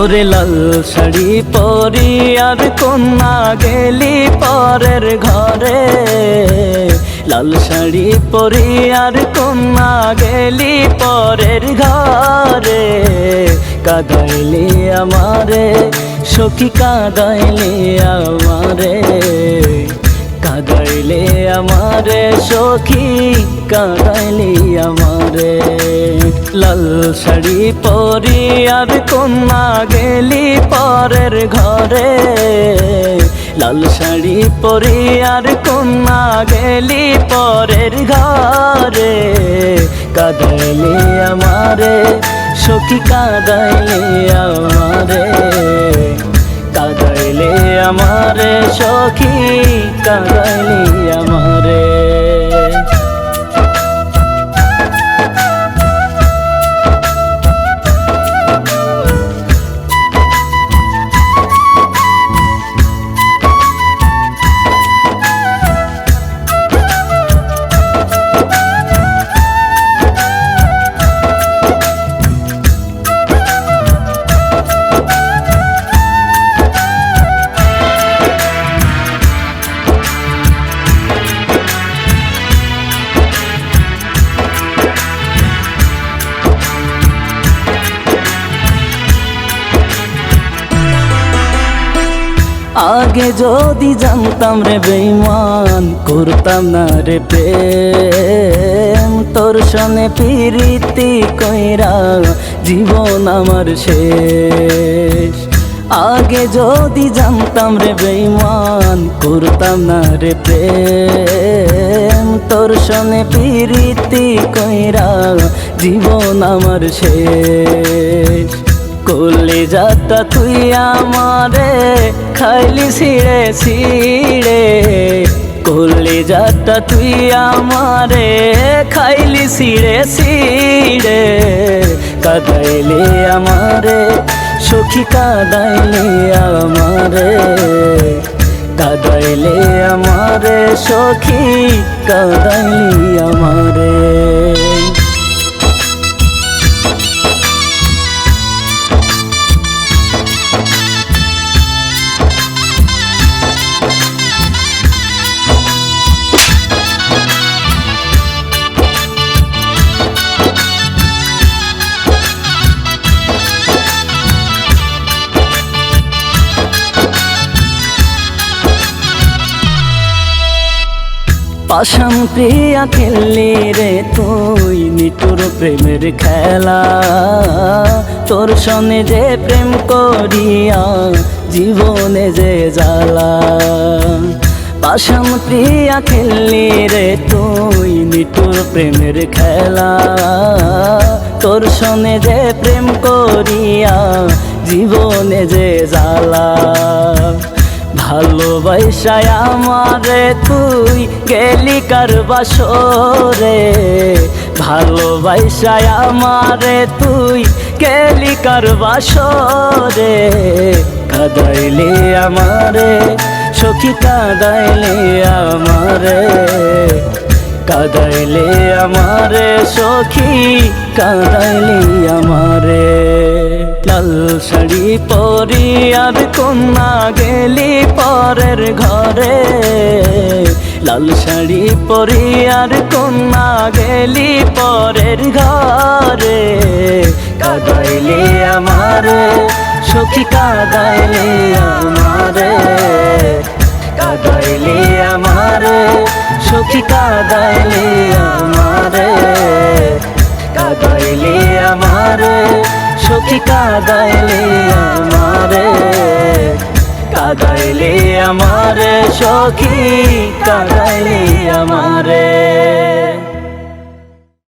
ওরে লাল শাড়ি পরি আর কন্যা গেলি পরের ঘরে, লাল শাড়ি পরি আর কন্যা গেলি পরের ঘরে। কাঁদাইলি আমারে সখী কাঁদাইলি আমারে, কাঁদাইলে আমারে সখী কাঁদাইলি আমারে। লাল শাড়ি পরি আর কন্যা গেলি পরের ঘরে, লাল শাড়ি পরি আর কন্যা গেলি পরের ঘরে। কাঁদাইলি আমারে সখী কাঁদাইলি আমারে, কাঁদাইলে আমারে সখী কাঁদাইলি আমারে। আগে যদি জানতাম রে বেঈমান, করতাম না রে প্রেম। তোর সনে প্রীতি কইরা জীবন আমার শেষ। আগে যদি জানতাম রে বেঈমান, করতাম না রে প্রেম। তোর সনে প্রীতি কইরা জীবন আমার শেষ। কলিজাটা তুই আমারে খাইলি ছিঁড়ে ছিঁড়ে, কলিজাটা তুই আমারে খাইলি ছিঁড়ে ছিঁড়ে। কাঁদাইলি আমারে সখী কাঁদাইলি আমারে, কাঁদাইলি আমারে সখী কাঁদাইলি আমারে। পাশান প্রিয়া খেললি রে তুই নিটুর প্রেমের খেলা। তোর সনে যে প্রেম করিয়া জীবনে যে জ্বালা। পাশান প্রিয়া খেললি রে তুই নিটুর প্রেমের খেলা। তোর সনে যে প্রেম করিয়া জীবনে যে জ্বালা। ভালোবাসায় আমারে তুই গেলি কার বাসরে, ভালোবাসায় আমারে তুই গেলি কার বাসরে। কাঁদাইলি আমারে সখী কাঁদাইলি আমারে, কাঁদাইলি আমারে সখী কাঁদাইলি আমারে। লাল শাড়ি পরি আর কন্যা গেলি পরের ঘরে, লাল শাড়ি পরি আর কন্যা গেলি পরের ঘরে। কাঁদাইলি আমারে সখী কাঁদাইলি আমারে, কাঁদাইলি আমারে সখী কাঁদাইলি আমারে, কাঁদাইলি আমারে সখী কাঁদাইলি আমারে, কাঁদাইলি আমারে সখী কাঁদাইলি আমারে।